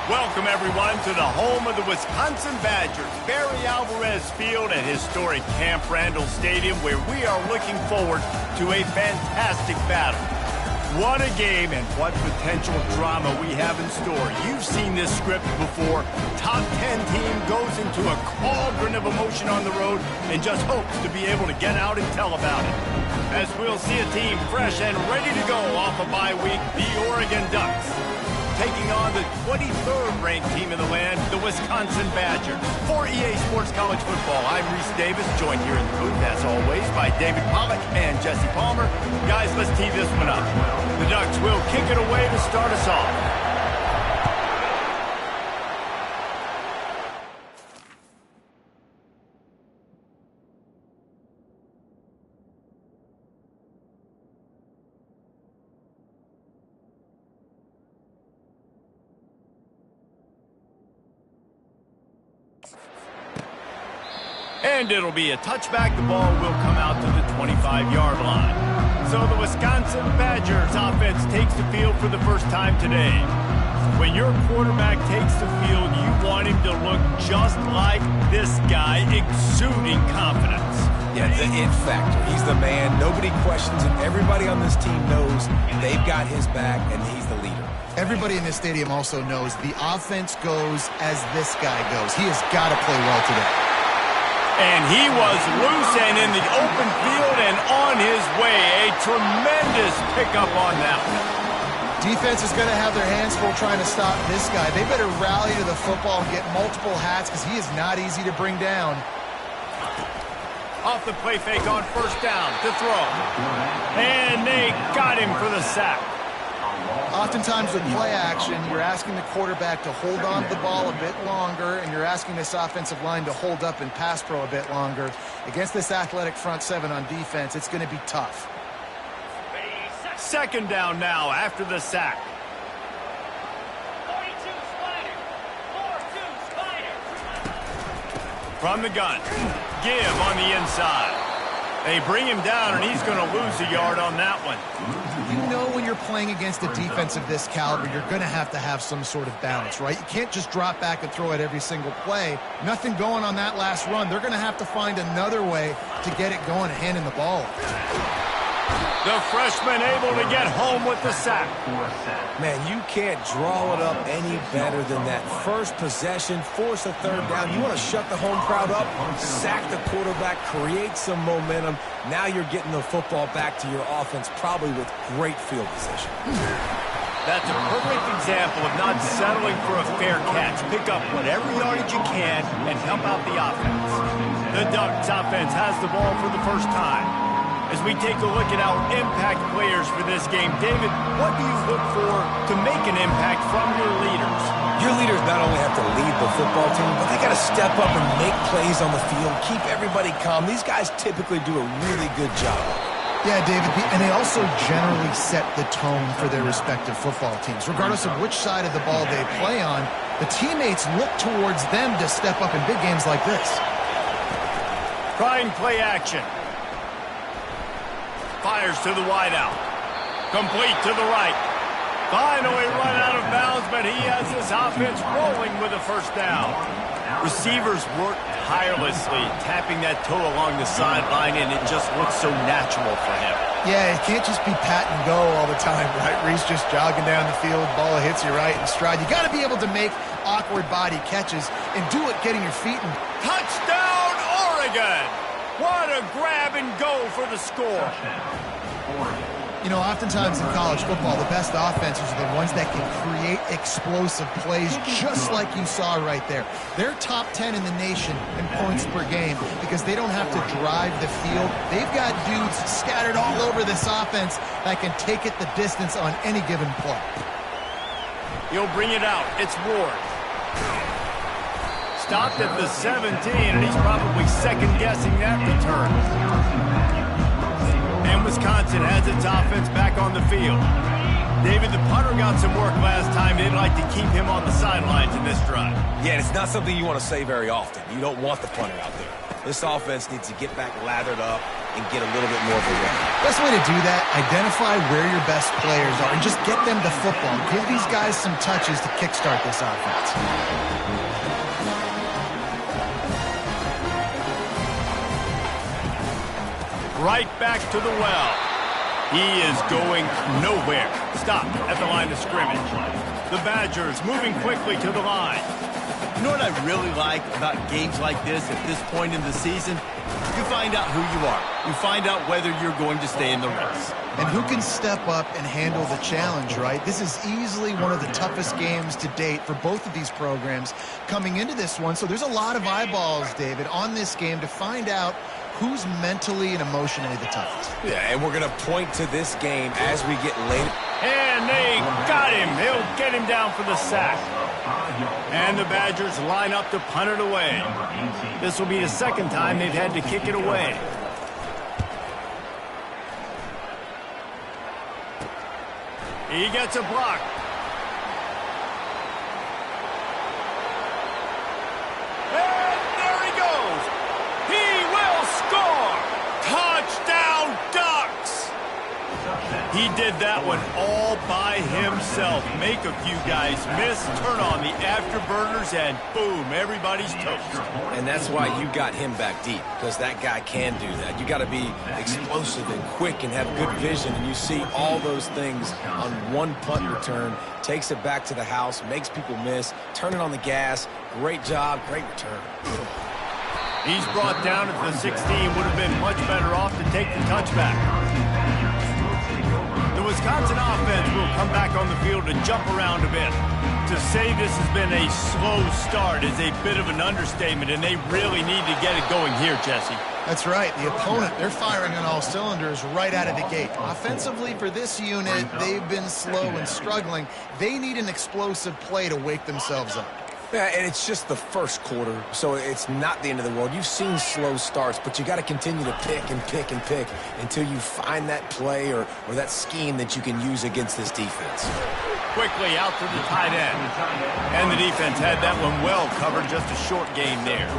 Welcome, everyone, to the home of the Wisconsin Badgers, Barry Alvarez Field at historic Camp Randall Stadium, where we are looking forward to a fantastic battle. What a game and what potential drama we have in store. You've seen this script before. Top 10 team goes into a cauldron of emotion on the road and just hopes to be able to get out and tell about it. As we'll see a team fresh and ready to go off a bye week, the Oregon Ducks, taking on the 23rd ranked team in the land, the Wisconsin Badgers. For EA Sports College Football, I'm Reese Davis, joined here in the booth, as always, by David Pollack and Jesse Palmer. Guys, let's tee this one up. The Ducks will kick it away to start us off. And it'll be a touchback. The ball will come out to the 25-yard line. So the Wisconsin Badgers offense takes the field for the first time today. When your quarterback takes the field, you want him to look just like this guy, exuding confidence. Yeah, the it factor. He's the man. Nobody questions him. Everybody on this team knows they've got his back, and he's the leader. Everybody in this stadium also knows the offense goes as this guy goes. He has got to play well today. And he was loose and in the open field and on his way. A tremendous pickup on that one. Defense is going to have their hands full trying to stop this guy. They better rally to the football and get multiple hats because he is not easy to bring down. Off the play fake on first down to throw. And they got him for the sack. Oftentimes with play action, you're asking the quarterback to hold on to the ball a bit longer, and you're asking this offensive line to hold up and pass pro a bit longer. Against this athletic front seven on defense, it's going to be tough. Second down now after the sack. 42 Spider. From the gun. Give on the inside. They bring him down, and he's going to lose a yard on that one. You know when you're playing against a defense of this caliber, you're going to have some sort of balance, right? You can't just drop back and throw it every single play. Nothing going on that last run. They're going to have to find another way to get it going and handing the ball. The freshman able to get home with the sack. Man, you can't draw it up any better than that. First possession, force a third down. You want to shut the home crowd up, sack the quarterback, create some momentum. Now you're getting the football back to your offense, probably with great field position. That's a perfect example of not settling for a fair catch. Pick up whatever yardage you can and help out the offense. The Ducks offense has the ball for the first time. As we take a look at our impact players for this game, David, what do you look for to make an impact from your leaders? Your leaders not only have to lead the football team, but they got to step up and make plays on the field, keep everybody calm. These guys typically do a really good job. Yeah, David, and they also generally set the tone for their respective football teams. Regardless of which side of the ball they play on, the teammates look towards them to step up in big games like this. Trying play action. Fires to the wideout. Complete to the right. Finally run out of bounds, but he has this offense rolling with a first down. Receivers work tirelessly, tapping that toe along the sideline, and it just looks so natural for him. Yeah, it can't just be pat and go all the time, right? Reese just jogging down the field, ball hits you right in stride. You got to be able to make awkward body catches and do it getting your feet in. Touchdown, Oregon! What a grab and go for the score. You know, oftentimes in college football, the best offenses are the ones that can create explosive plays just like you saw right there. They're top 10 in the nation in points per game because they don't have to drive the field. They've got dudes scattered all over this offense that can take it the distance on any given play. He'll bring it out. It's Ward. Stopped at the 17, and he's probably second-guessing that return. And Wisconsin has its offense back on the field. David, the punter got some work last time. They'd like to keep him on the sidelines in this drive. Yeah, it's not something you want to say very often. You don't want the punter out there. This offense needs to get back lathered up, and get a little bit more of a run. Best way to do that, identify where your best players are and just get them the football. Give these guys some touches to kickstart this offense. Right back to the well. He is going nowhere. Stop at the line of scrimmage. The Badgers moving quickly to the line. You know what I really like about games like this at this point in the season? You find out who you are. You find out whether you're going to stay in the race. And who can step up and handle the challenge, right? This is easily one of the toughest games to date for both of these programs coming into this one. So there's a lot of eyeballs, David, on this game to find out who's mentally and emotionally the toughest. Yeah, and we're going to point to this game as we get later. And they got him. He'll get him down for the sack. And the Badgers line up to punt it away. This will be the second time they've had to kick it away. He gets a block. And there he goes. He will score. Touchdown, Ducks. He did that one all by himself. Make a few guys miss, turn on the afterburners, and boom, everybody's toast. And that's why you got him back deep, because that guy can do that. You got to be explosive and quick and have good vision, and you see all those things on one punt return. Takes it back to the house, makes people miss, turning on the gas. Great job, great return. He's brought down at the 16. Would have been much better off to take the touchback. The Wisconsin offense will come back on the field to jump around a bit. To say this has been a slow start is a bit of an understatement, and they really need to get it going here, Jesse. That's right. The opponent, they're firing on all cylinders right out of the gate. Offensively, for this unit, they've been slow and struggling. They need an explosive play to wake themselves up. Yeah, and it's just the first quarter, so it's not the end of the world. You've seen slow starts, but you got to continue to pick and pick and pick until you find that play or that scheme that you can use against this defense. Quickly out to the tight end. And the defense had that one well covered, just a short gain there.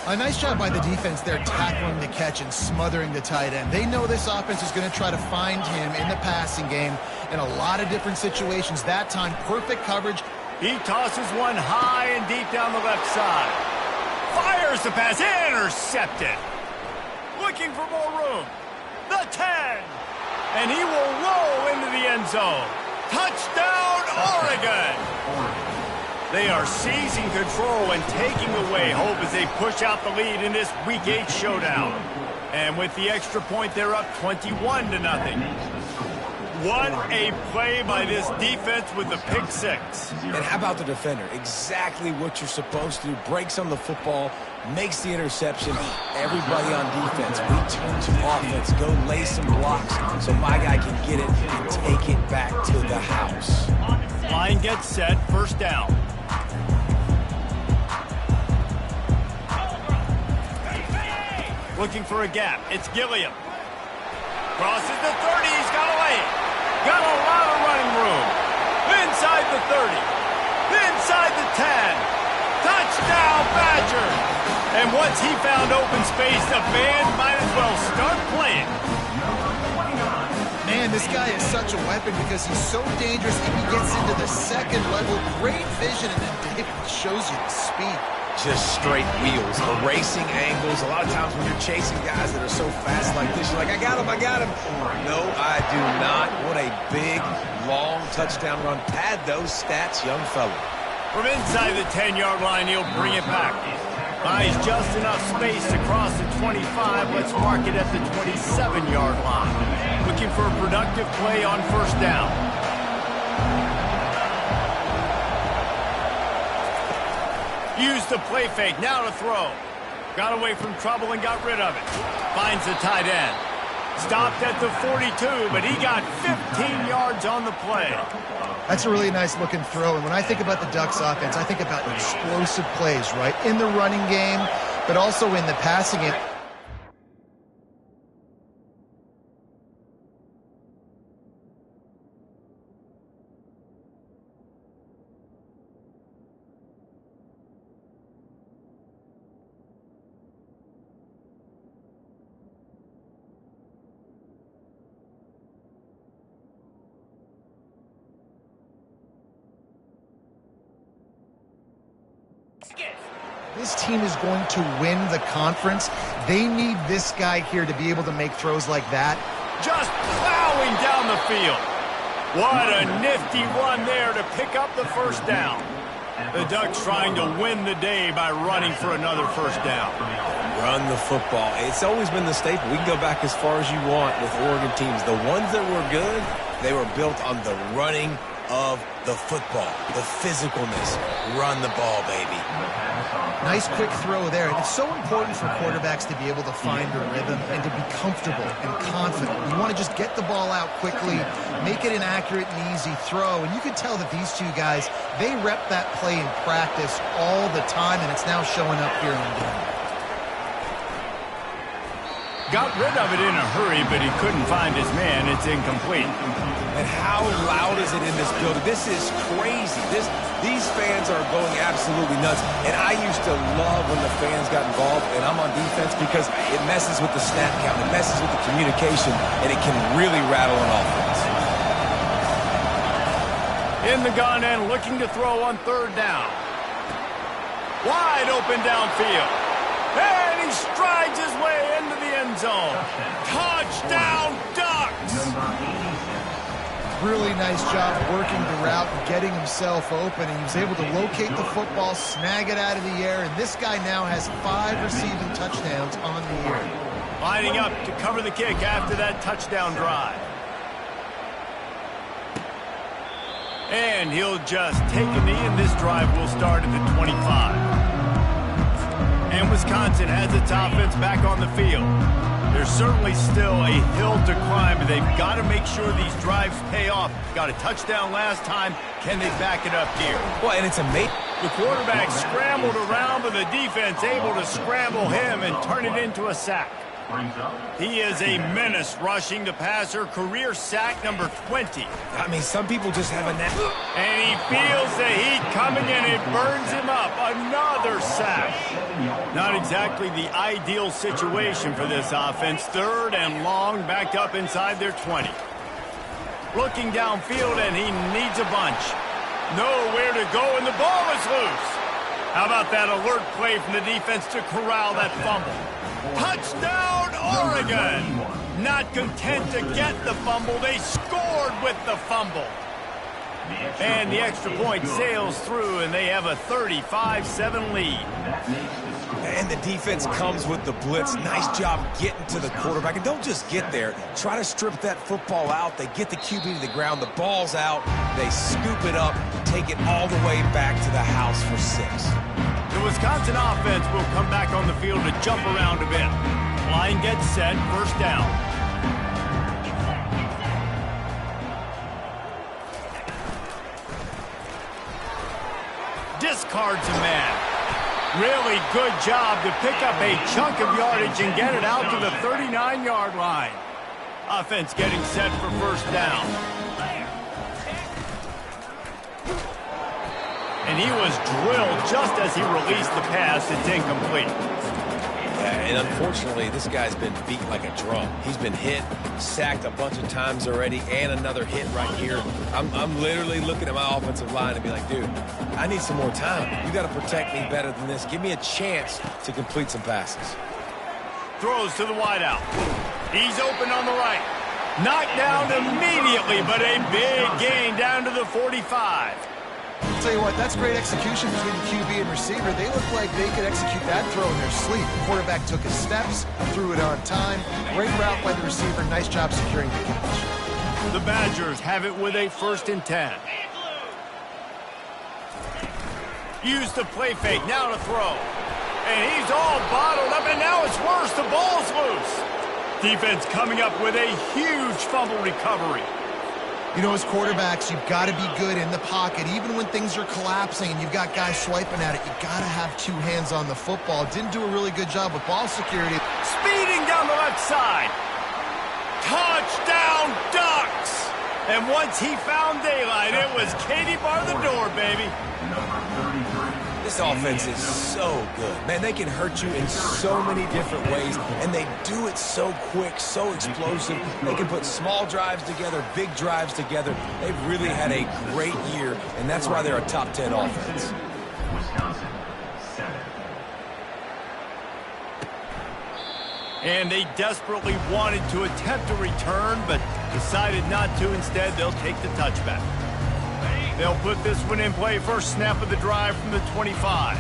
A nice job by the defense there, tackling the catch and smothering the tight end. They know this offense is going to try to find him in the passing game in a lot of different situations. That time, perfect coverage. He tosses one high and deep down the left side. Fires the pass, intercepted. Looking for more room. The 10. And he will roll into the end zone. Touchdown, Oregon. They are seizing control and taking away hope as they push out the lead in this Week 8 showdown. And with the extra point, they're up 21-0. What a play by this defense with the pick six. And how about the defender? Exactly what you're supposed to do. Breaks on the football, makes the interception. Everybody on defense, we turn to offense. Go lay some blocks so my guy can get it and take it back to the house. Line gets set, first down. Looking for a gap. It's Gilliam. Crosses the 30. He's got to lay it. Got a lot of running room. Inside the 30. Inside the 10. Touchdown, Badger. And once he found open space, the band might as well start playing. Man, this guy is such a weapon because he's so dangerous if he gets into the second level. Great vision, and then David shows you the speed. Just straight wheels, erasing angles. A lot of times when you're chasing guys that are so fast like this, you're like, I got him, I got him. No, I do not. What a big, long touchdown run. Pad those stats, young fella. From inside the 10-yard line, he'll bring it back. Buys just enough space to cross the 25. Let's mark it at the 27-yard line. Looking for a productive play on first down. Used the play fake, now to throw. Got away from trouble and got rid of it. Finds the tight end. Stopped at the 42, but he got 15 yards on the play. That's a really nice looking throw. And when I think about the Ducks offense, I think about explosive plays, right? In the running game, but also in the passing game. This team is going to win the conference. They need this guy here to be able to make throws like that. Just plowing down the field. What a nifty run there to pick up the first down. The Ducks trying to win the day by running for another first down. Run the football. It's always been the staple. We can go back as far as you want with Oregon teams. The ones that were good, they were built on the running of the football, the physicalness. Run the ball, baby. Nice quick throw there. And it's so important for quarterbacks to be able to find a rhythm and to be comfortable and confident. You want to just get the ball out quickly, make it an accurate and easy throw. And you can tell that these two guys, they rep that play in practice all the time, and it's now showing up here in the game. Got rid of it in a hurry, but he couldn't find his man. It's incomplete. And how loud is it in this building? This is crazy. These fans are going absolutely nuts. And I used to love when the fans got involved, and I'm on defense because it messes with the snap count. It messes with the communication, and it can really rattle an offense. In the gun and looking to throw on third down. Wide open downfield. And he strides his way into the end zone. Touchdown, Ducks! Really nice job working the route and getting himself open. And he was able to locate the football, snag it out of the air. And this guy now has 5 receiving touchdowns on the year. Lining up to cover the kick after that touchdown drive. And he'll just take a knee, and this drive will start at the 25. And Wisconsin has its offense back on the field. There's certainly still a hill to climb, but they've got to make sure these drives pay off. Got a touchdown last time. Can they back it up here? Well, and it's amazing. The quarterback scrambled around, but the defense able to scramble him and turn it into a sack. He is a menace rushing the passer. Career sack number 20. I mean, some people just have a knack. And he feels the heat coming in. It burns him up. Another sack. Not exactly the ideal situation for this offense. Third and long, backed up inside their 20. Looking downfield, and he needs a bunch. Nowhere to go, and the ball is loose. How about that alert play from the defense to corral that fumble? Touchdown, Oregon! Not content to get the fumble, they scored with the fumble. And the extra point sails through, and they have a 35-7 lead. And the defense comes with the blitz. Nice job getting to the quarterback. And don't just get there. Try to strip that football out. They get the QB to the ground. The ball's out. They scoop it up, take it all the way back to the house for 6. The Wisconsin offense will come back on the field to jump around a bit. Line gets set, first down. Discards a man. Really good job to pick up a chunk of yardage and get it out to the 39-yard line. Offense getting set for first down. And he was drilled just as he released the pass. It's incomplete. And unfortunately, this guy's been beat like a drum. He's been hit, sacked a bunch of times already, and another hit right here. I'm literally looking at my offensive line and be like, dude, I need some more time. You got to protect me better than this. Give me a chance to complete some passes. Throws to the wideout. He's open on the right. Knocked down immediately, but a big gain down to the 45. I'll tell you what, that's great execution between the QB and receiver. They look like they could execute that throw in their sleep. The quarterback took his steps, threw it on time. Great route by the receiver. Nice job securing the catch. The Badgers have it with a 1st and 10. Use the play fake, now to throw. And he's all bottled up, and now it's worse. The ball's loose. Defense coming up with a huge fumble recovery. You know, as quarterbacks, you've got to be good in the pocket. Even when things are collapsing and you've got guys swiping at it, you've got to have 2 hands on the football. Didn't do a really good job with ball security. Speeding down the left side. Touchdown, Ducks! And once he found daylight, it was Katie bar the door, baby. This offense is so good. Man, they can hurt you in so many different ways, and they do it so quick, so explosive. They can put small drives together, big drives together. They've really had a great year, and that's why they're a top 10 offense. And they desperately wanted to attempt a return, but decided not to. Instead, they'll take the touchback. They'll put this one in play. First snap of the drive from the 25.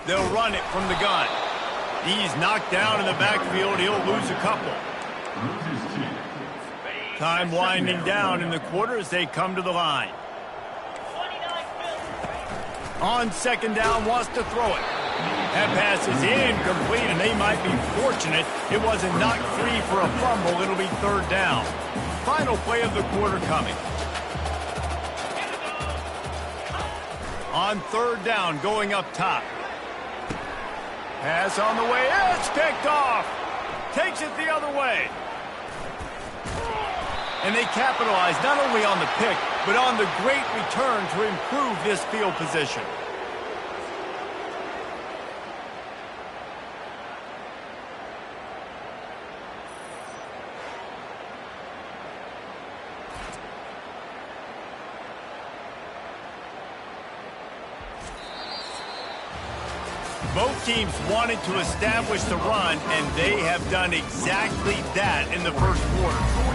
They'll run it from the gun. He's knocked down in the backfield. He'll lose a couple. Time winding down in the quarter as they come to the line. On second down, wants to throw it. That pass is incomplete, and they might be fortunate it wasn't knocked free for a fumble. It'll be third down. Final play of the quarter coming. On third down, going up top. Pass on the way. It's picked off. Takes it the other way. And they capitalize not only on the pick, but on the great return to improve this field position. Both teams wanted to establish the run, and they have done exactly that in the first quarter.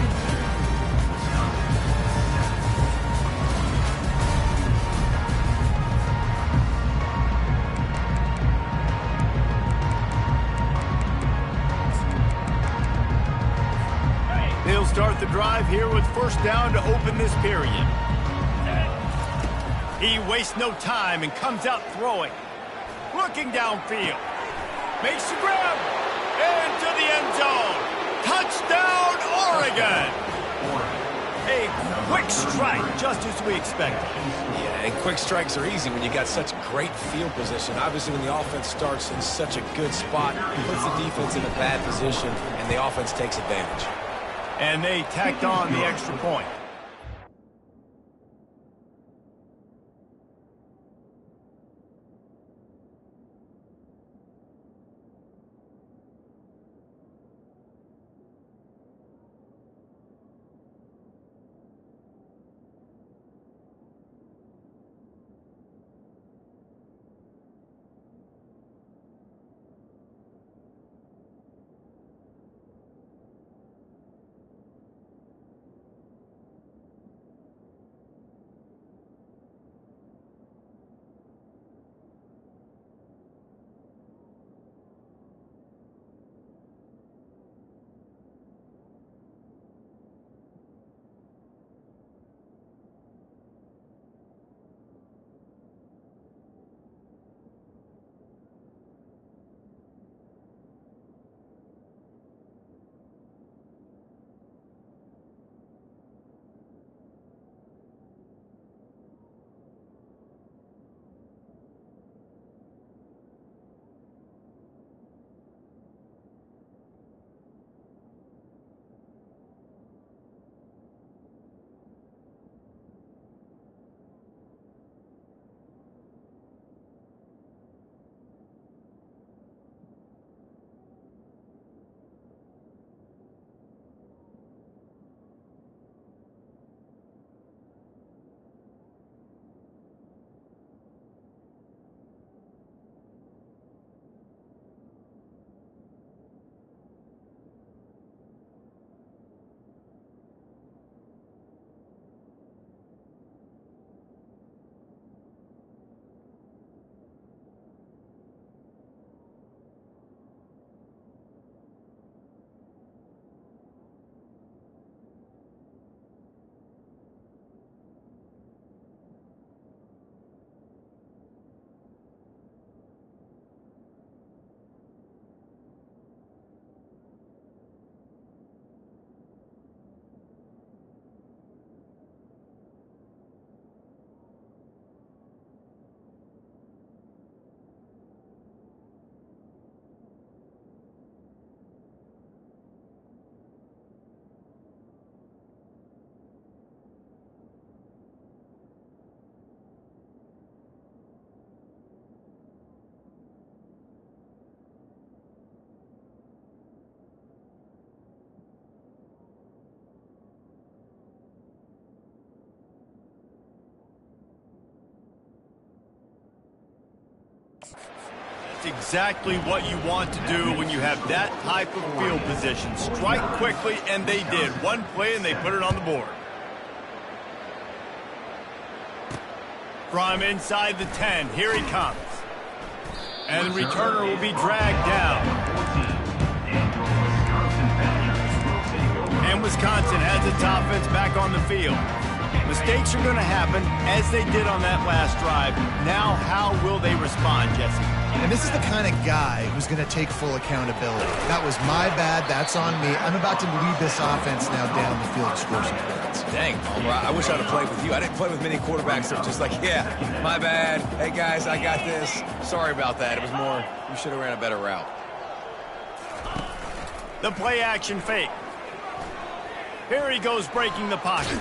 They'll start the drive here with first down to open this period. He wastes no time and comes out throwing. Looking downfield. Makes the grab. Into the end zone. Touchdown, Oregon. A quick strike, just as we expected. Yeah, and quick strikes are easy when you got such great field position. Obviously, when the offense starts in such a good spot, it puts the defense in a bad position, and the offense takes advantage. And they tacked on the extra point. Just exactly what you want to do when you have that type of field position. Strike quickly, and they did. One play, and they put it on the board. From inside the 10, here he comes. And the returner will be dragged down. And Wisconsin has its offense back on the field. Mistakes are going to happen, as they did on that last drive. Now, how will they respond, Jesse? And this is the kind of guy who's going to take full accountability. That was my bad. That's on me. I'm about to lead this offense now down the field and score some points. Dang, Homer, I wish I'd have played with you. I didn't play with many quarterbacks that were just like, yeah, my bad. Hey, guys, I got this. Sorry about that. It was more, you should have ran a better route. The play-action fake. Here he goes breaking the pocket.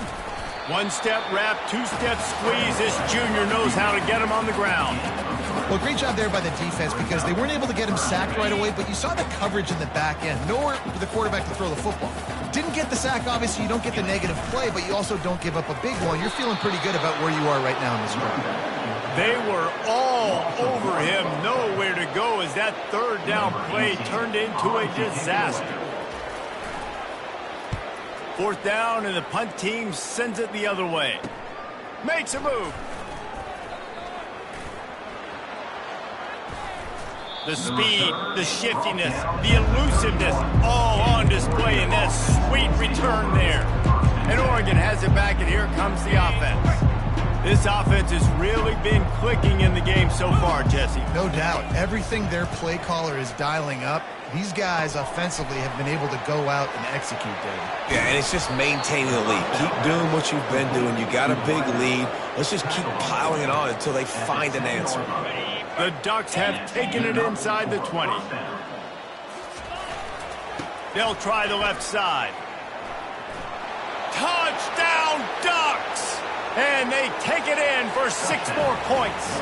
One-step wrap, two-step squeeze. This junior knows how to get him on the ground. Well, great job there by the defense because they weren't able to get him sacked right away, but you saw the coverage in the back end. Nowhere for the quarterback to throw the football. Didn't get the sack, obviously. You don't get the negative play, but you also don't give up a big one. You're feeling pretty good about where you are right now in this drive. They were all over him. Nowhere to go as that third down play turned into a disaster. Fourth down, and the punt team sends it the other way. Makes a move. The speed, the shiftiness, the elusiveness, all on display in that sweet return there. And Oregon has it back, and here comes the offense. This offense has really been clicking in the game so far, Jesse. No doubt. Everything their play caller is dialing up, these guys offensively have been able to go out and execute, David. Yeah, and it's just maintaining the lead. Keep doing what you've been doing. You got a big lead. Let's just keep piling it on until they find an answer. The Ducks have taken it inside the 20. They'll try the left side. Touchdown, Ducks! And they take it in for 6 more points.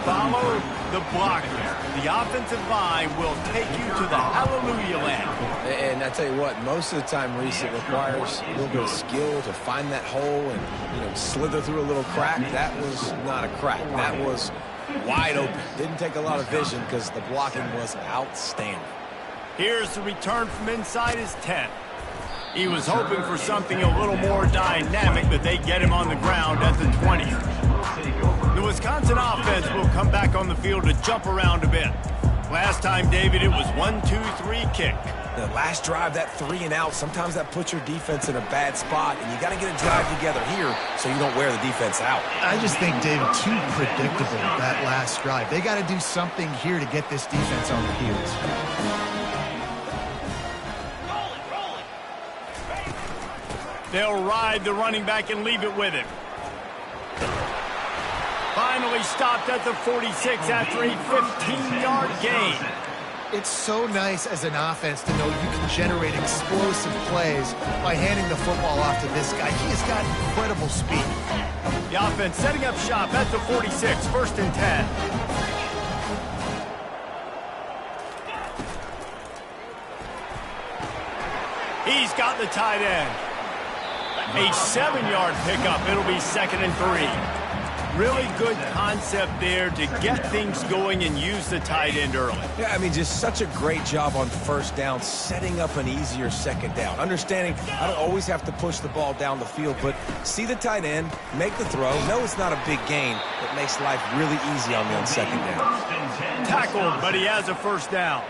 Follow the blockers. The offensive line will take you to the hallelujah land. And I tell you what, most of the time, Reese, it requires a little bit of skill to find that hole and, slither through a little crack. That was not a crack. That was wide open. Didn't take a lot of vision because the blocking was outstanding. Here's the return from inside his 10. He was hoping for something a little more dynamic, but they get him on the ground at the 20. The Wisconsin offense will come back on the field to jump around a bit. Last time, David, it was 1-2-3 kick. The last drive, that 3 and out, sometimes that puts your defense in a bad spot, and you got to get a drive together here so you don't wear the defense out. I just think, David, too predictable, that last drive. They got to do something here to get this defense on their heels. They'll ride the running back and leave it with him. Finally stopped at the 46 after a 15-yard gain. It's so nice as an offense to know you can generate explosive plays by handing the football off to this guy. He has got incredible speed. The offense setting up shop at the 46, 1st and 10. He's got the tight end. A 7-yard pickup. It'll be 2nd and 3. Really good concept there to get things going and use the tight end early. Yeah, I mean, just such a great job on 1st down, setting up an easier 2nd down. Understanding I don't always have to push the ball down the field, but see the tight end, make the throw. No, it's not a big gain. It makes life really easy on me on 2nd down. Tackled, but he has a 1st down.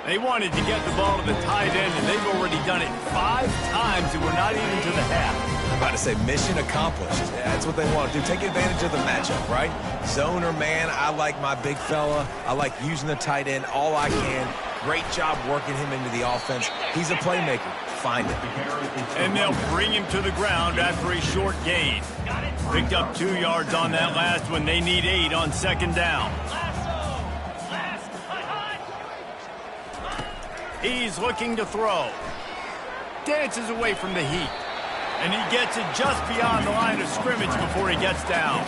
They wanted to get the ball to the tight end, and they've already done it 5 times, and we're not even to the half. I'm about to say mission accomplished. Yeah, that's what they want to do. Take advantage of the matchup, right? Zone or man, I like my big fella. I like using the tight end all I can. Great job working him into the offense. He's a playmaker. Find it. And they'll bring him to the ground after a short gain. Picked up 2 yards on that last one. They need 8 on 2nd down. He's looking to throw. Dances away from the heat. And he gets it just beyond the line of scrimmage before he gets down.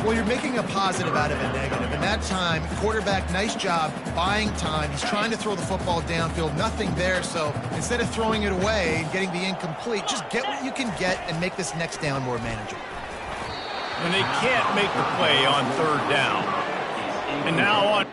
Well, you're making a positive out of a negative. And that time, quarterback, nice job buying time. He's trying to throw the football downfield. Nothing there. So instead of throwing it away and getting the incomplete, just get what you can get and make this next down more manageable. And they can't make the play on 3rd down. And now on.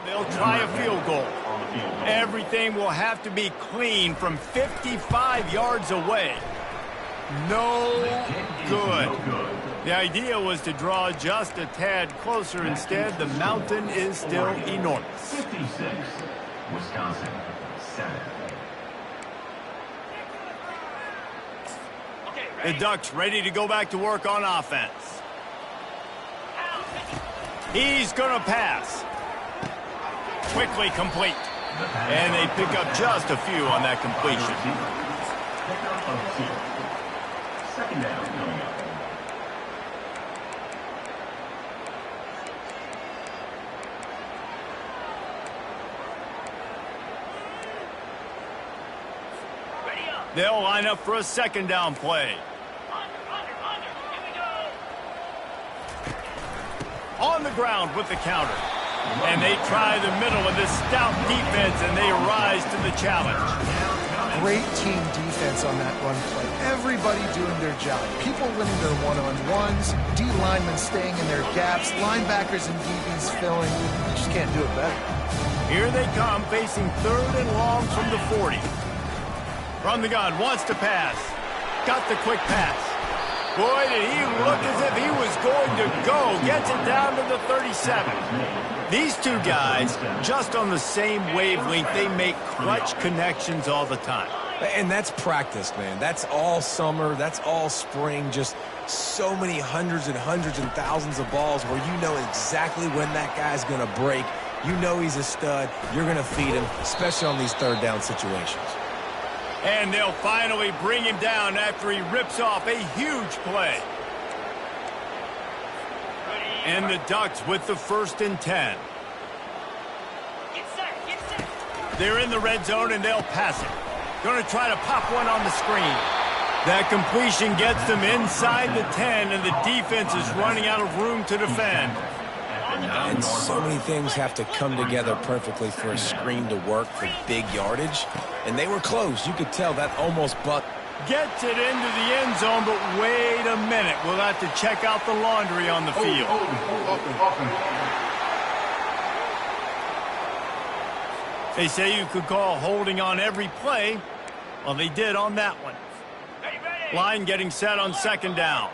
They'll try a field goal. Everything will have to be clean from 55 yards away. No good. The idea was to draw just a tad closer. Instead, the mountain is still enormous. 56, Wisconsin, 7. The Ducks ready to go back to work on offense. He's going to pass. Quickly complete. And they pick up just a few on that completion. Pickup of 2. Second down coming up. They'll line up for a second down play. On the ground with the counter. And they try the middle of this stout defense, and they rise to the challenge. Great team defense on that run play. Everybody doing their job. People winning their one-on-ones, D linemen staying in their gaps, linebackers and DBs filling. You just can't do it better. Here they come, facing 3rd and long from the 40. From the gun, wants to pass. Got the quick pass. Boy, did he look as if he was going to go. Gets it down to the 37. These two guys, just on the same wavelength, they make clutch connections all the time. And that's practice, man. That's all summer. That's all spring. Just so many hundreds and thousands of balls where you know exactly when that guy's going to break. You know he's a stud. You're going to feed him, especially on these third down situations. And they'll finally bring him down after he rips off a huge play. And the Ducks with the 1st and 10. They're in the red zone, and they'll pass it. Going to try to pop one on the screen. That completion gets them inside the 10, and the defense is running out of room to defend. And so many things have to come together perfectly for a screen to work for big yardage. And they were close. You could tell that almost bucked. Gets it into the end zone, but wait a minute. We'll have to check out the laundry on the field. They say you could call holding on every play. Well, they did on that one. Line getting set on 2nd down.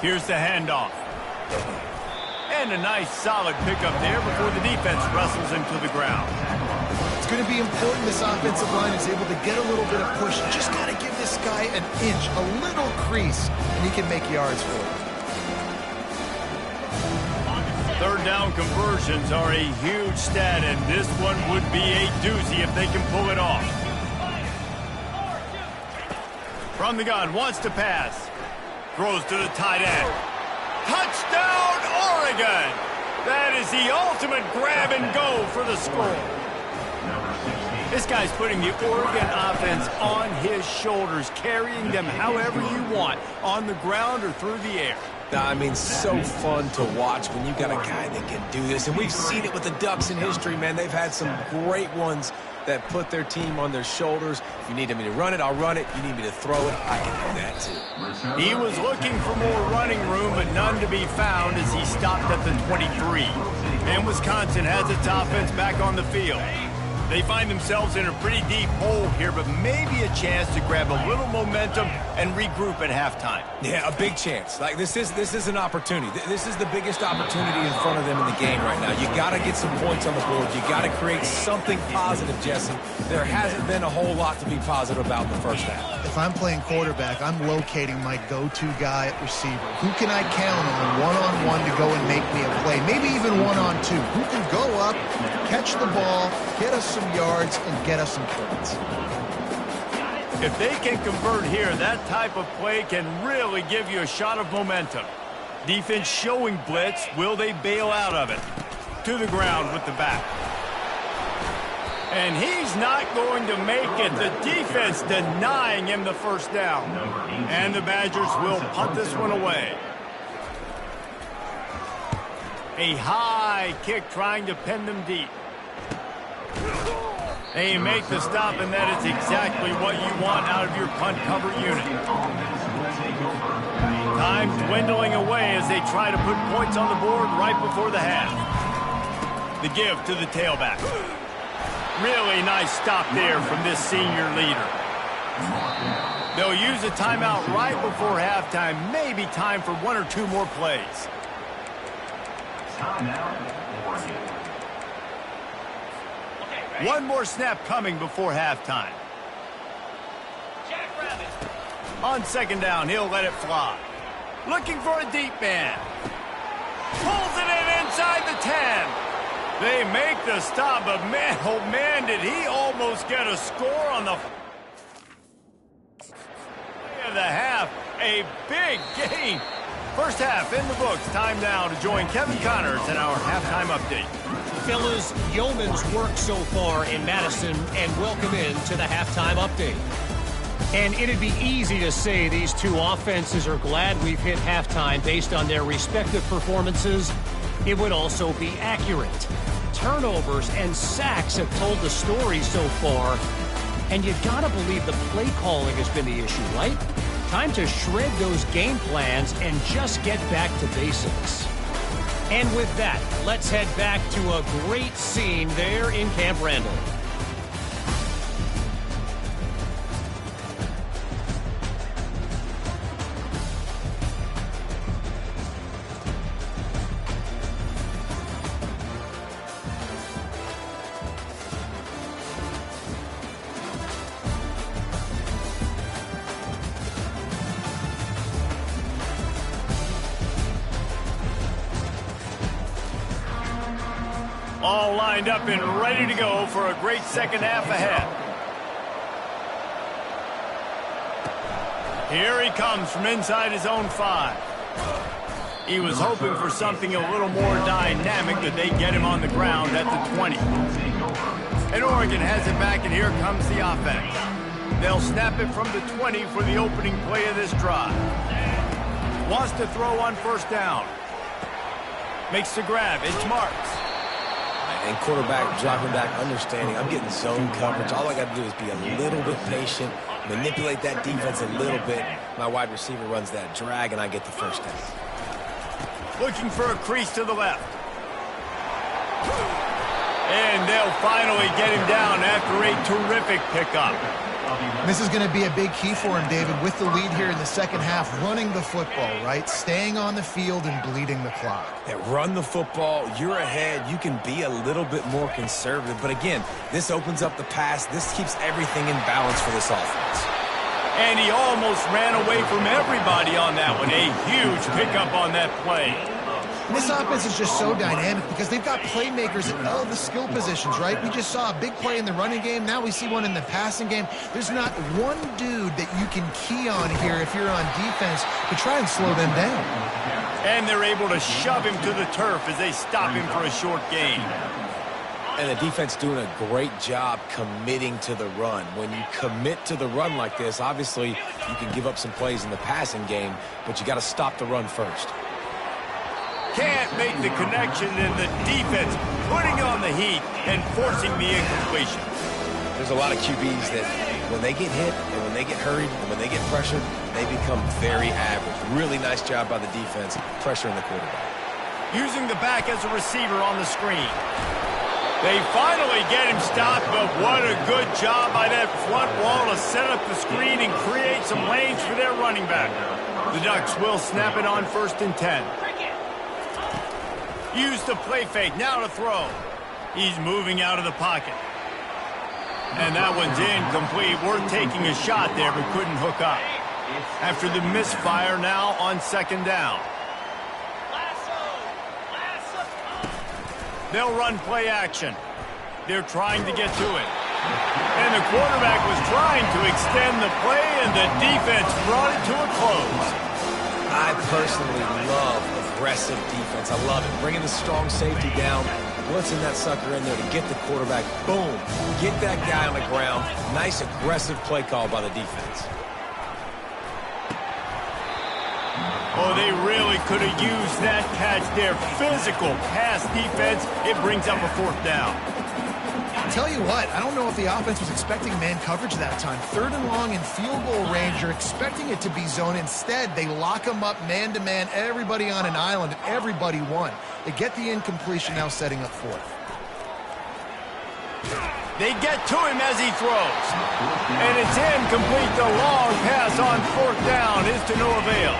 Here's the handoff. And a nice solid pickup there before the defense wrestles him to the ground. It's going to be important this offensive line is able to get a little bit of push. You just got to give this guy an inch, a little crease, and he can make yards for it. Third down conversions are a huge stat, and this one would be a doozy if they can pull it off. From the gun, wants to pass. Throws to the tight end. Touchdown, Oregon! That is the ultimate grab and go for the score. This guy's putting the Oregon offense on his shoulders, carrying them however you want, on the ground or through the air. I mean, so fun to watch when you've got a guy that can do this. And we've seen it with the Ducks in history, man. They've had some great ones that put their team on their shoulders. If you need me to run it, I'll run it. If you need me to throw it, I can do that too. He was looking for more running room, but none to be found as he stopped at the 23. And Wisconsin has its offense back on the field. They find themselves in a pretty deep hole here, but maybe a chance to grab a little momentum and regroup at halftime. Yeah, a big chance. Like this is an opportunity. This is the biggest opportunity in front of them in the game right now. You got to get some points on the board. You got to create something positive, Jesse. There hasn't been a whole lot to be positive about in the first half. If I'm playing quarterback, I'm locating my go-to guy at receiver. Who can I count on one-on-one to go and make me a play? Maybe even one-on-two. Who can go up, catch the ball, get us some yards, and get us some points? If they can convert here, that type of play can really give you a shot of momentum. Defense showing blitz. Will they bail out of it? To the ground with the back. And he's not going to make it. The defense denying him the first down. And the Badgers will punt this one away. A high kick trying to pin them deep. They make the stop, and that is exactly what you want out of your punt cover unit. Time dwindling away as they try to put points on the board right before the half. The give to the tailback. Really nice stop there from this senior leader. They'll use a timeout right before halftime. Maybe time for one or two more plays. One more snap coming before halftime. On second down, he'll let it fly. Looking for a deep man. Pulls it in inside the 10. They make the stop, but man, oh man, did he almost get a score on the play of the half. A big gain. First half in the books. Time now to join Kevin Connors in our halftime update. Fellas, yeoman's work so far in Madison, and welcome in to the halftime update. And it'd be easy to say these two offenses are glad we've hit halftime based on their respective performances. It would also be accurate. Turnovers and sacks have told the story so far. And you gotta believe the play calling has been the issue, right? Time to shred those game plans and just get back to basics. And with that, let's head back to a great scene there in Camp Randall. All lined up and ready to go for a great second half ahead. Here he comes from inside his own 5. He was hoping for something a little more dynamic, that they get him on the ground at the 20. And Oregon has it back, and here comes the offense. They'll snap it from the 20 for the opening play of this drive. Wants to throw on first down. Makes the grab. It's Marks. And quarterback dropping back, understanding I'm getting zone coverage. All I got to do is be a little bit patient, manipulate that defense a little bit. My wide receiver runs that drag, and I get the first down. Looking for a crease to the left. And they'll finally get him down after a terrific pickup. This is going to be a big key for him, David, with the lead here in the second half, running the football, right? Staying on the field and bleeding the clock. Yeah, run the football. You're ahead. You can be a little bit more conservative. But again, this opens up the pass. This keeps everything in balance for this offense. And he almost ran away from everybody on that one. A huge pickup on that play. And this offense is just so dynamic because they've got playmakers at all the skill positions, right? We just saw a big play in the running game. Now we see one in the passing game. There's not one dude that you can key on here if you're on defense to try and slow them down. And they're able to shove him to the turf as they stop him for a short gain. And the defense doing a great job committing to the run. When you commit to the run like this, obviously you can give up some plays in the passing game, but you got to stop the run first. Can't make the connection, and the defense putting on the heat and forcing the incompletion. There's a lot of QBs that when they get hit and when they get hurried and when they get pressured, they become very average. Really nice job by the defense pressuring the quarterback. Using the back as a receiver on the screen. They finally get him stopped, but what a good job by that front wall to set up the screen and create some lanes for their running back. The Ducks will snap it on 1st and 10. Use the play fake, now to throw. He's moving out of the pocket. And that one's incomplete. Worth taking a shot there, but couldn't hook up. After the misfire, now on 2nd down. They'll run play action. They're trying to get to it. And the quarterback was trying to extend the play, and the defense brought it to a close. I personally love aggressive defense. I love it. Bringing the strong safety down, blitzing that sucker in there to get the quarterback. Boom. Get that guy on the ground. Nice aggressive play call by the defense. Oh, they really could have used that catch there. Physical pass defense. It brings up a 4th down. Tell you what, I don't know if the offense was expecting man coverage that time. 3rd and long in field goal range. You're expecting it to be zone. Instead, they lock them up man-to-man, everybody on an island, and everybody won. They get the incompletion, now setting up 4th. They get to him as he throws. And it's incomplete. The long pass on 4th down is to no avail.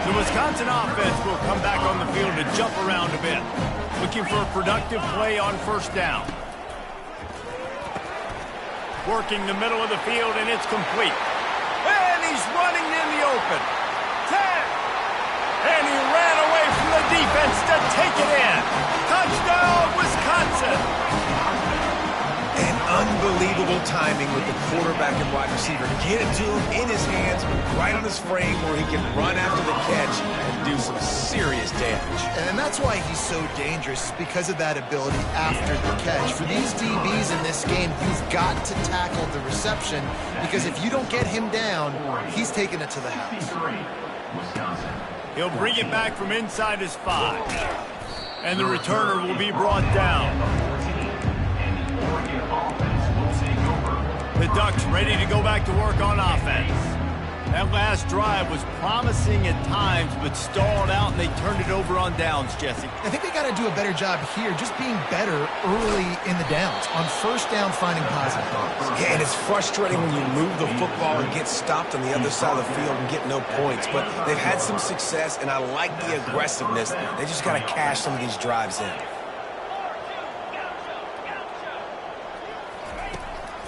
The Wisconsin offense will come back on the field to jump around a bit. Looking for a productive play on 1st down. Working the middle of the field, and it's complete. And he's running in the open. 10. And he ran away from the defense to take it in. Touchdown, Wisconsin. And unbelievable timing with the quarterback and wide receiver. Get it to him in his hands, right on his frame where he can run after the catch and do some serious damage. And that's why he's so dangerous, because of that ability after the catch. For these DBs in this game, you've got to tackle the reception, because if you don't get him down, he's taking it to the house. He'll bring it back from inside his 5. And the returner will be brought down. The Ducks ready to go back to work on offense. That last drive was promising at times, but stalled out, and they turned it over on downs, Jesse. I think they got to do a better job here, just being better early in the downs. On 1st down, finding positive points. Yeah, and it's frustrating when you move the football and get stopped on the other side of the field and get no points. But they've had some success, and I like the aggressiveness. They just got to cash some of these drives in.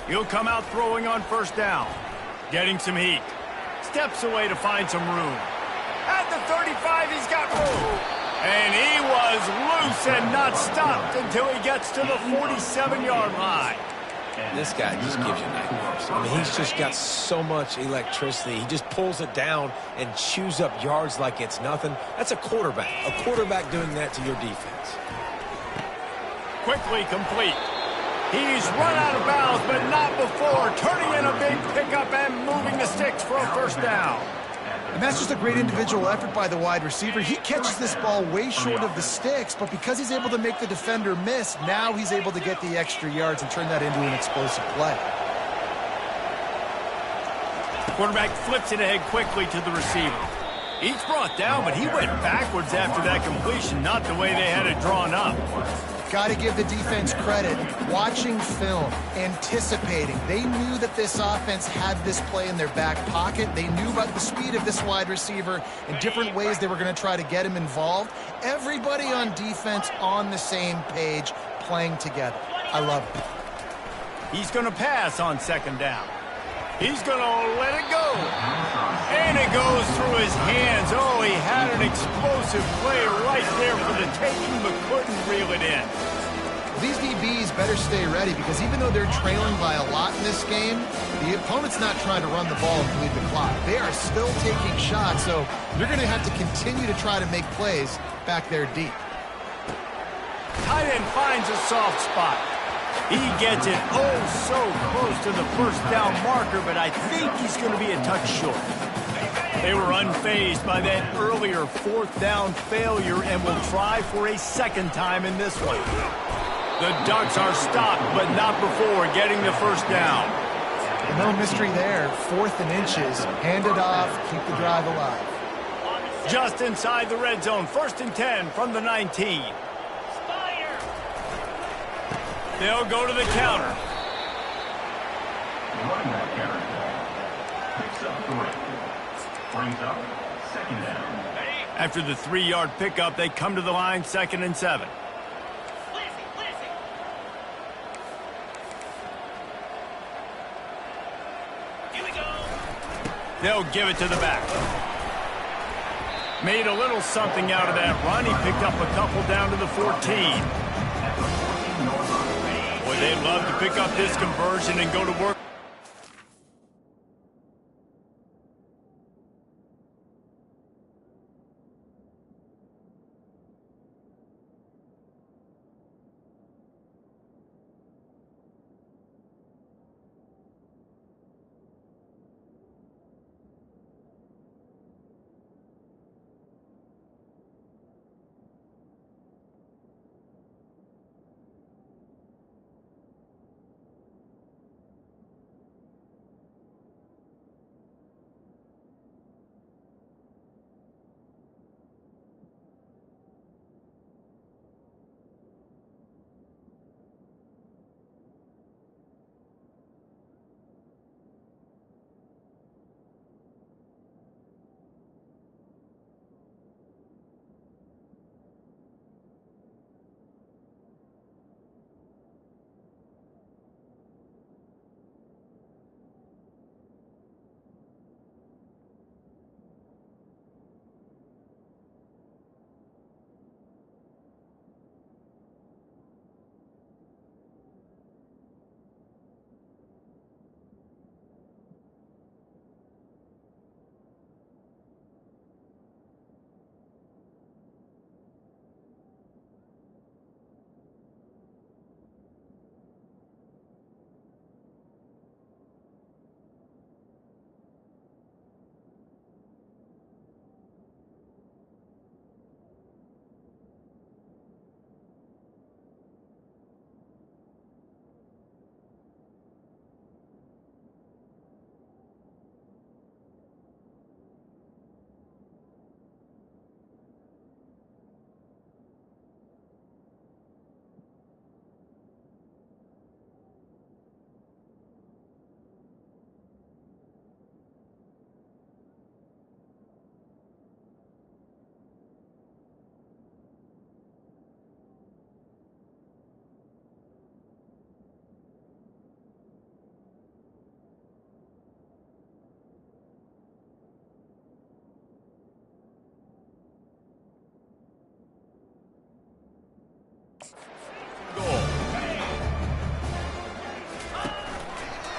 He'll come out throwing on 1st down. Getting some heat. Steps away to find some room. At the 35, he's got room. And he was loose and not stopped until he gets to the 47-yard line. This guy just gives you nightmares. I mean, he's just got so much electricity. He just pulls it down and chews up yards like it's nothing. That's a quarterback. A quarterback doing that to your defense. Quickly complete. He's run out of bounds, but not before. Turning in a big pickup and moving the sticks for a 1st down. And that's just a great individual effort by the wide receiver. He catches this ball way short of the sticks, but because he's able to make the defender miss, now he's able to get the extra yards and turn that into an explosive play. Quarterback flips it ahead quickly to the receiver. He's brought down, but he went backwards after that completion, not the way they had it drawn up. Got to give the defense credit. Watching film, anticipating. They knew that this offense had this play in their back pocket. They knew about the speed of this wide receiver and different ways they were going to try to get him involved. Everybody on defense on the same page, playing together. I love it. He's going to pass on second down. He's going to let it go. And it goes through his hands. Oh, he had an explosive play right there for the taking, but couldn't reel it in. These DBs better stay ready because even though they're trailing by a lot in this game, the opponent's not trying to run the ball and bleed the clock. They are still taking shots, so you're going to have to continue to try to make plays back there deep. Tight end finds a soft spot. He gets it oh so close to the first down marker, but I think he's going to be a touch short. They were unfazed by that earlier fourth down failure and will try for a second time in this one. The Ducks are stopped, but not before getting the first down. No mystery there. 4th and inches. Hand it off. Keep the drive alive. Just inside the red zone. 1st and 10 from the 19. They'll go to the counter. Running that counter. Picks up 3. Brings up 2nd down. After the 3-yard pickup, they come to the line 2nd and 7. Here we go. They'll give it to the back. Made a little something out of that run. He picked up a couple down to the 14. Boy, they'd love to pick up this conversion and go to work.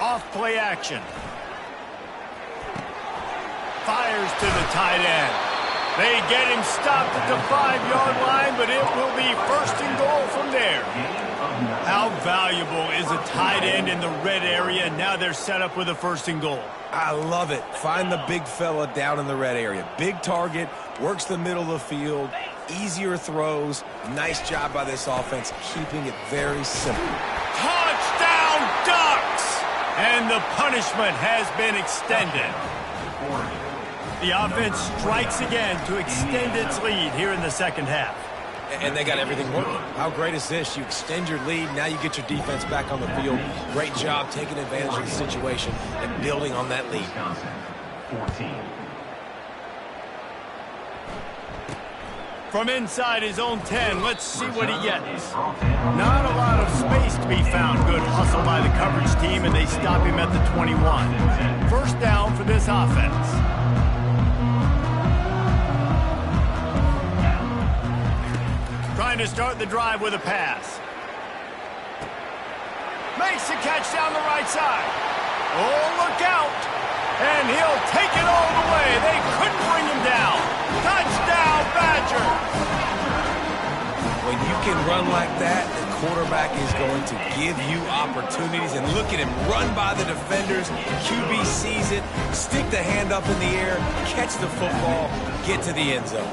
Off play action. Fires to the tight end. They get him stopped at the 5-yard line, but it will be 1st and goal from there. How valuable is a tight end in the red area? Now they're set up with a 1st and goal. I love it. Find the big fella down in the red area. Big target, works the middle of the field, easier throws. Nice job by this offense, keeping it very simple. Touchdown, Ducks! And the punishment has been extended. The offense strikes again to extend its lead here in the second half. and they got everything working. How great is this? You extend your lead. Now you get your defense back on the field. Great job taking advantage of the situation and building on that lead. 14. From inside his own 10, let's see what he gets. Not a lot of space to be found. Good hustle by the coverage team, and they stop him at the 21. First down for this offense. Trying to start the drive with a pass. Makes the catch down the right side. Oh, look out. And he'll take it all the way. They couldn't bring him down. Touchdown, Badgers. When you can run like that, the quarterback is going to give you opportunities. And look at him run by the defenders. QB sees it, stick the hand up in the air, catch the football, get to the end zone.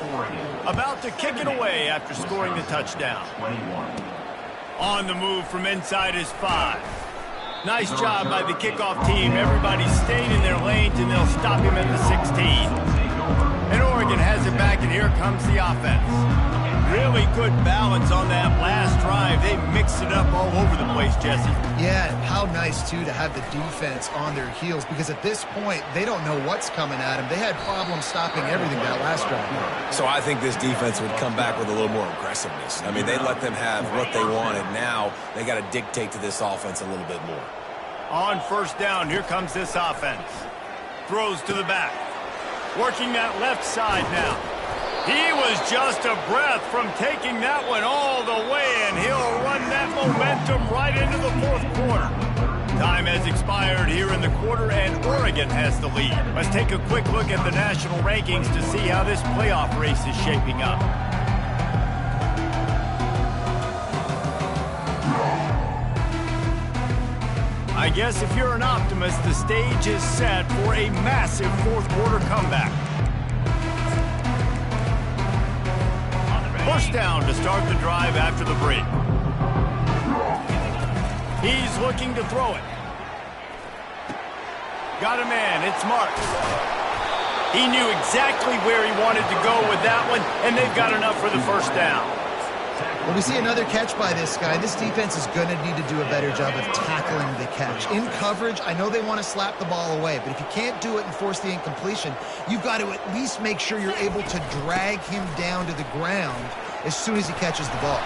About to kick it away after scoring the touchdown. 21. On the move from inside his 5. Nice job by the kickoff team. Everybody stayed in their lanes, and they'll stop him at the 16. And Oregon has it back, and here comes the offense. Really good balance on that last drive. They mixed it up all over the place, Jesse. Yeah, and how nice, too, to have the defense on their heels, because at this point, they don't know what's coming at them. They had problems stopping everything that last drive. So I think this defense would come back with a little more aggressiveness. I mean, they let them have what they wanted. Now they got to dictate to this offense a little bit more. On first down, here comes this offense. Throws to the back. Working that left side now. He was just a breath from taking that one all the way, and he'll run that momentum right into the fourth quarter. Time has expired here in the quarter, and Oregon has the lead. Let's take a quick look at the national rankings to see how this playoff race is shaping up. I guess if you're an optimist, the stage is set for a massive fourth quarter comeback. First down to start the drive after the break. He's looking to throw it. Got a man, it's Marks. He knew exactly where he wanted to go with that one, and they've got enough for the first down. Well, we see another catch by this guy. This defense is going to need to do a better job of tackling the catch. In coverage, I know they want to slap the ball away, but if you can't do it and force the incompletion, you've got to at least make sure you're able to drag him down to the ground as soon as he catches the ball.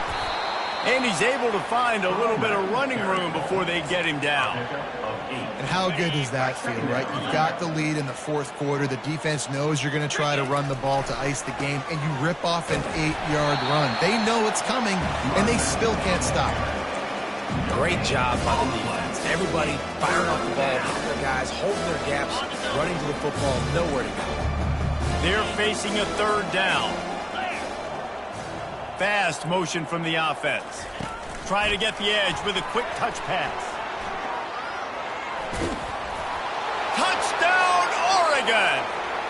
And he's able to find a little bit of running room before they get him down. And how good does that feel, right? You've got the lead in the fourth quarter. The defense knows you're going to try to run the ball to ice the game, and you rip off an 8-yard run. They know it's coming, and they still can't stop it. Great job by the defense. Everybody firing off the ball, hitting their guys, holding their gaps, running to the football, nowhere to go. They're facing a third down. Fast motion from the offense. Try to get the edge with a quick touch pass. Touchdown, Oregon!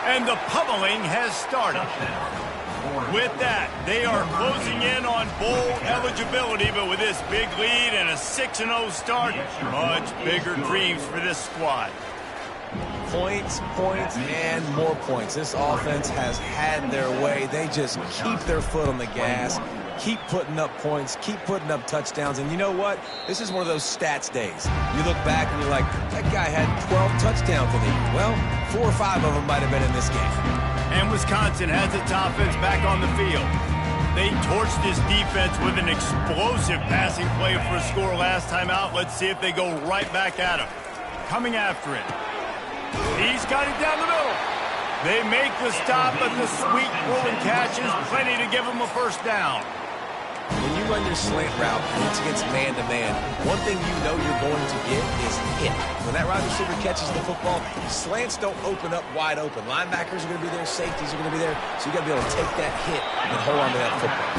And the pummeling has started. With that, they are closing in on bowl eligibility, but with this big lead and a 6-0 start, much bigger dreams for this squad. Points, points, and more points. This offense has had their way. They just keep their foot on the gas, keep putting up points, keep putting up touchdowns. And you know what? This is one of those stats days. You look back and you're like, that guy had 12 touchdowns in the year. Well, 4 or 5 of them might have been in this game. And Wisconsin has its offense back on the field. They torched this defense with an explosive passing play for a score last time out. Let's see if they go right back at him. Coming after it. He's got it down the middle. They make the stop, but the sweet rolling catch is plenty to give him a first down. When you run your slant route and it's against man-to-man, one thing you know you're going to get is hit. When that wide receiver catches the football, slants don't open up wide open. Linebackers are going to be there, safeties are going to be there, so you got to be able to take that hit and hold on to that football.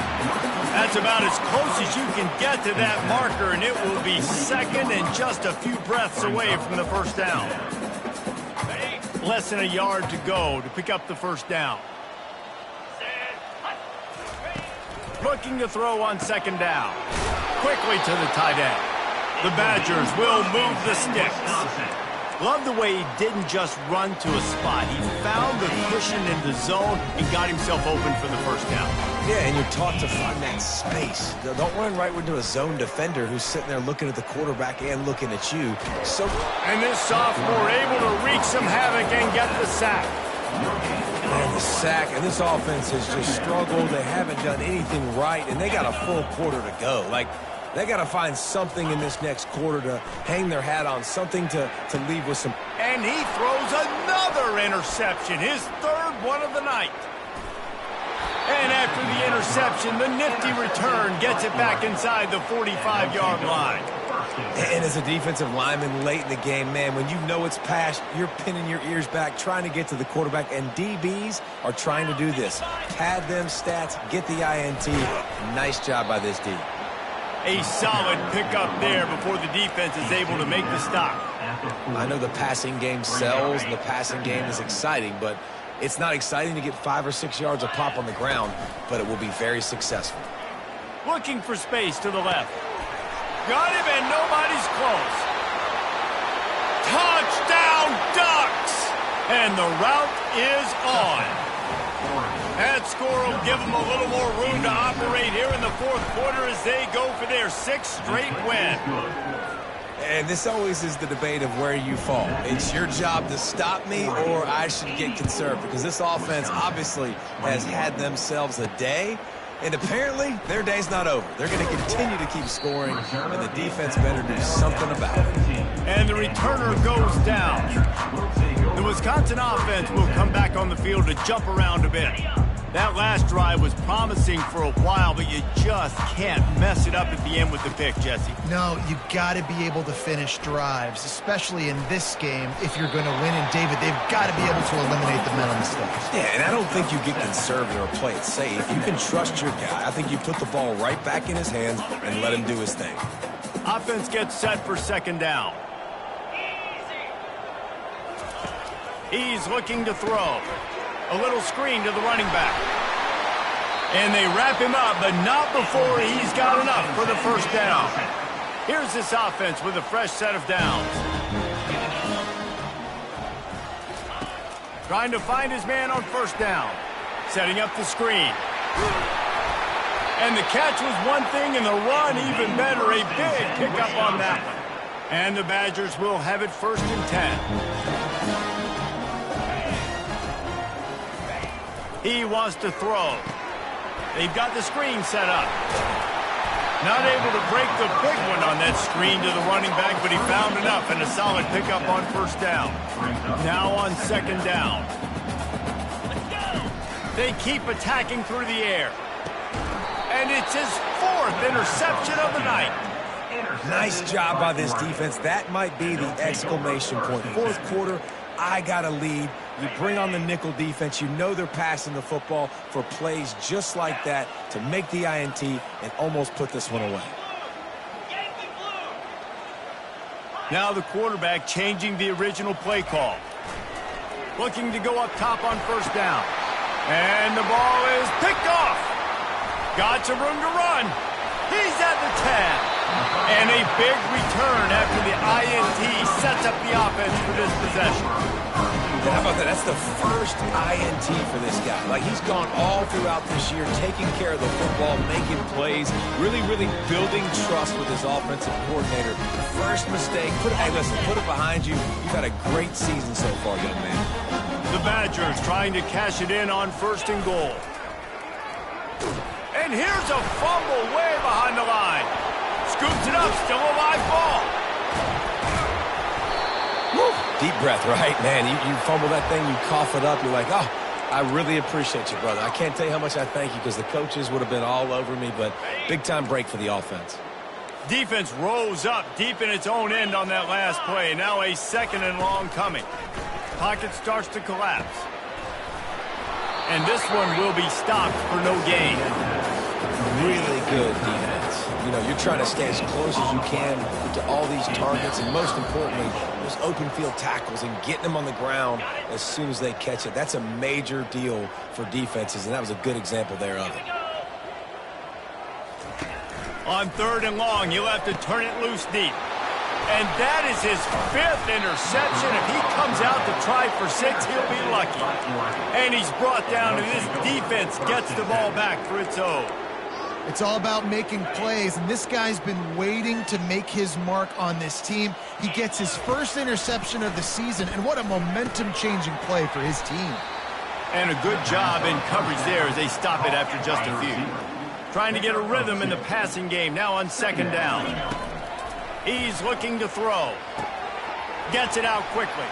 That's about as close as you can get to that marker, and it will be second and just a few breaths away from the first down. Less than a yard to go to pick up the first down. Looking to throw on second down. Quickly to the tight end. The Badgers will move the sticks. Love the way he didn't just run to a spot. He found the cushion in the zone and got himself open for the first down. Yeah, and you're taught to find that space. Don't run right into a zone defender who's sitting there looking at the quarterback and looking at you. And this sophomore able to wreak some havoc and get the sack. And the sack, and this offense has just struggled. They haven't done anything right, and they got a full quarter to go. Like, they got to find something in this next quarter to hang their hat on, something to leave with some. And he throws another interception, his third one of the night. And after the interception, the nifty return gets it back inside the 45-yard line. And as a defensive lineman late in the game, man, when you know it's past, you're pinning your ears back, trying to get to the quarterback, and DBs are trying to do this. Pad them stats, get the INT. Nice job by this D. A solid pickup there before the defense is able to make the stop. I know the passing game sells, and the passing game is exciting, but it's not exciting to get 5 or 6 yards of pop on the ground, but it will be very successful. Looking for space to the left. Got him, and nobody's close. Touchdown, Ducks! And the route is on. That score will give them a little more room to operate here in the fourth quarter as they go for their 6th straight win. And this always is the debate of where you fall. It's your job to stop me, or I should get conservative, because this offense obviously has had themselves a day, and apparently their day's not over. They're going to continue to keep scoring, and the defense better do something about it. And the returner goes down. The Wisconsin offense will come back on the field to jump around a bit. That last drive was promising for a while, but you just can't mess it up at the end with the pick, Jesse. No, you've got to be able to finish drives, especially in this game. If you're going to win, and David, they've got to be able to eliminate the mental mistakes. Yeah, and I don't think you get conservative or play it safe. You can trust your guy. I think you put the ball right back in his hands and let him do his thing. Offense gets set for second down. He's looking to throw. A little screen to the running back. And they wrap him up, but not before he's got enough for the first down. Here's this offense with a fresh set of downs. Trying to find his man on first down. Setting up the screen. And the catch was one thing, and the run even better. A big pickup on that one. And the Badgers will have it 1st and 10. He wants to throw. They've got the screen set up. Not able to break the big one on that screen to the running back, but he found enough and a solid pickup on first down. Now on second down. They keep attacking through the air. And it's his 4th interception of the night. Nice job by this defense. That might be the exclamation point. Fourth quarter, I got a lead. You bring on the nickel defense. You know they're passing the football for plays just like that to make the INT and almost put this one away. Now the quarterback changing the original play call. Looking to go up top on first down. And the ball is picked off. Got some room to run. He's at the 10. And a big return after the INT sets up the offense for this possession. How about that? That's the first INT for this guy. Like, he's gone all throughout this year, taking care of the football, making plays, really building trust with his offensive coordinator. First mistake, hey, listen, put it behind you. You've had a great season so far, young man. The Badgers trying to cash it in on 1st and goal. And here's a fumble way behind the line. Scoops it up, still a live ball. Woo. Deep breath, right? Man, you fumble that thing, you cough it up, you're like, oh, I really appreciate you, brother. I can't tell you how much I thank you, because the coaches would have been all over me, but big-time break for the offense. Defense rose up deep in its own end on that last play. Now a 2nd and long coming. Pocket starts to collapse. And this one will be stopped for no gain. Really good defense. You know, you're trying to stay as close as you can to all these targets, and most importantly, those open field tackles and getting them on the ground as soon as they catch it. That's a major deal for defenses, and that was a good example there of it. On 3rd and long, he'll have to turn it loose deep. And that is his 5th interception. If he comes out to try for 6, he'll be lucky. And he's brought down, and this defense gets the ball back for its own. It's all about making plays, and this guy's been waiting to make his mark on this team. He gets his first interception of the season, and what a momentum-changing play for his team. And a good job in coverage there as they stop it after just a few. Trying to get a rhythm in the passing game, now on 2nd down. He's looking to throw. Gets it out quickly.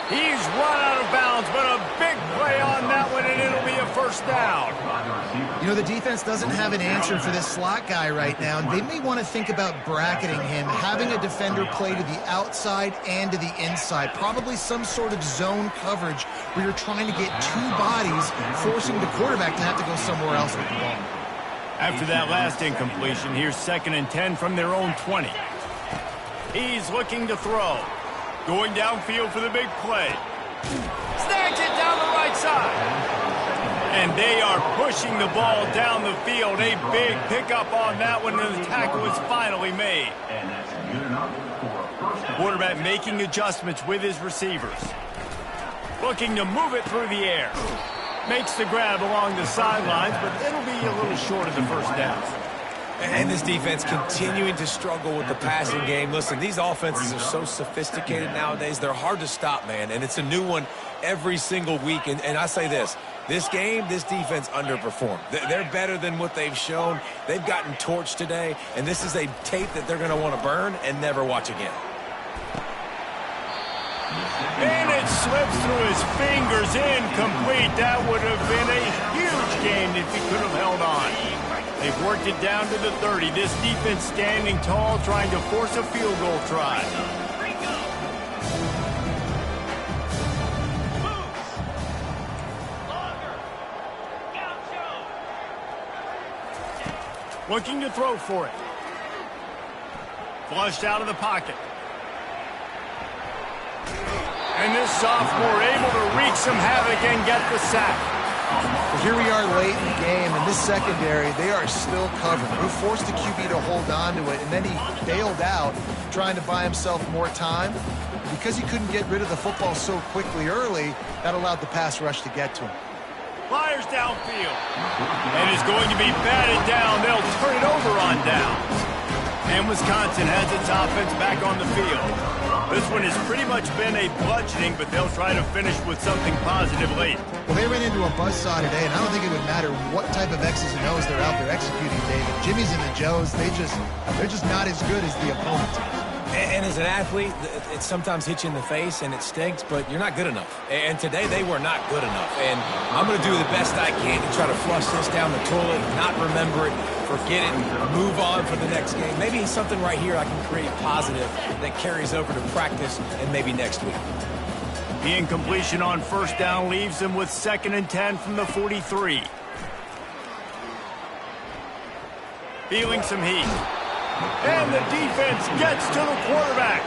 He's run out of bounds, but a big play on that one, and it'll be a 1st down. You know, the defense doesn't have an answer for this slot guy right now. They may want to think about bracketing him, having a defender play to the outside and to the inside. Probably some sort of zone coverage where you're trying to get 2 bodies, forcing the quarterback to have to go somewhere else with the ball. After that last incompletion, here's 2nd and 10 from their own 20. He's looking to throw. Going downfield for the big play. Snags it down the right side. And they are pushing the ball down the field. A big pickup on that one, and the tackle is finally made. And that's good enough for a 1st down. Quarterback making adjustments with his receivers. Looking to move it through the air. Makes the grab along the sidelines, but it'll be a little short of the 1st down. And this defense continuing to struggle with the passing game. Listen, these offenses are so sophisticated nowadays. They're hard to stop, man, and it's a new one every single week. And I say this game, this defense underperformed. They're better than what they've shown. They've gotten torched today, and this is a tape that they're going to want to burn and never watch again. And it slips through his fingers, incomplete. That would have been a huge gain if he could have held on. They've worked it down to the 30. This defense standing tall, trying to force a field goal try. Looking to throw for it. Flushed out of the pocket. And this sophomore able to wreak some havoc and get the sack. But here we are late in the game, and this secondary, they are still covered. We forced the QB to hold on to it, and then he bailed out, trying to buy himself more time. Because he couldn't get rid of the football so quickly early, that allowed the pass rush to get to him. Fires downfield. And is going to be batted down. They'll turn it over on downs. And Wisconsin has its offense back on the field. This one has pretty much been a bludgeoning, but they'll try to finish with something positive late. Well, they ran into a buzzsaw today, and I don't think it would matter what type of X's and O's they're out there executing, David. Jimmy's and the Joes, they're just not as good as the opponent. And as an athlete, it sometimes hits you in the face and it stinks, but you're not good enough. And today they were not good enough. And I'm going to do the best I can to try to flush this down the toilet, not remember it, forget it, move on for the next game. Maybe something right here I can create positive that carries over to practice and maybe next week. The incompletion on 1st down leaves them with 2nd and 10 from the 43. Feeling some heat. And the defense gets to the quarterback.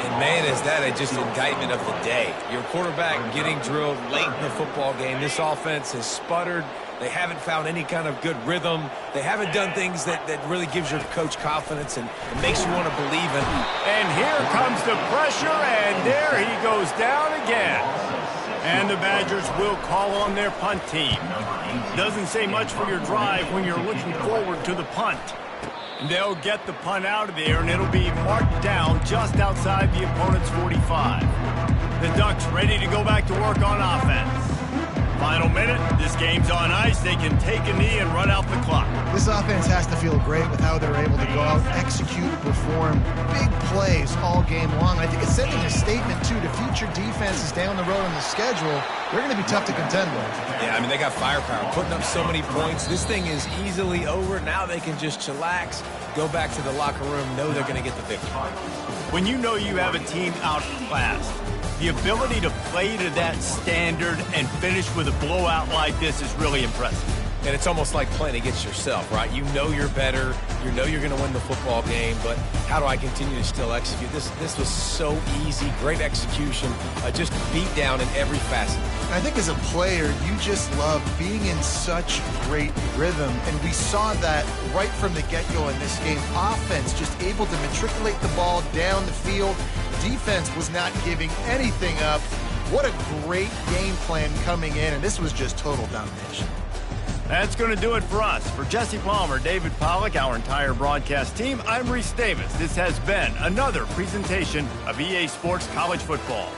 And, man, is that just indictment of the day. Your quarterback getting drilled late in the football game. This offense has sputtered. They haven't found any kind of good rhythm. They haven't done things that really gives your coach confidence and makes you want to believe in. And here comes the pressure, and there he goes down again. And the Badgers will call on their punt team. Doesn't say much for your drive when you're looking forward to the punt. They'll get the punt out of there, and it'll be marked down just outside the opponent's 45. The Ducks ready to go back to work on offense. Final minute, this game's on ice. They can take a knee and run out the clock. This offense has to feel great with how they're able to go out, execute, perform big plays all game long. I think it's sending a statement, too, to future defenses down the road on the schedule. They're going to be tough to contend with. Yeah, I mean, they got firepower, putting up so many points. This thing is easily over. Now they can just chillax, go back to the locker room, know they're going to get the victory. When you know you have a team outclassed, the ability to play to that standard and finish with a blowout like this is really impressive. And it's almost like playing against yourself, right? You know you're better. You know you're going to win the football game, but how do I continue to still execute? This was so easy, great execution, just beat down in every facet. I think as a player, you just love being in such great rhythm, and we saw that right from the get-go in this game. Offense just able to matriculate the ball down the field. Defense was not giving anything up. What a great game plan coming in, and this was just total domination. That's going to do it for us. For Jesse Palmer, David Pollack, our entire broadcast team, I'm Reese Davis. This has been another presentation of EA Sports College Football.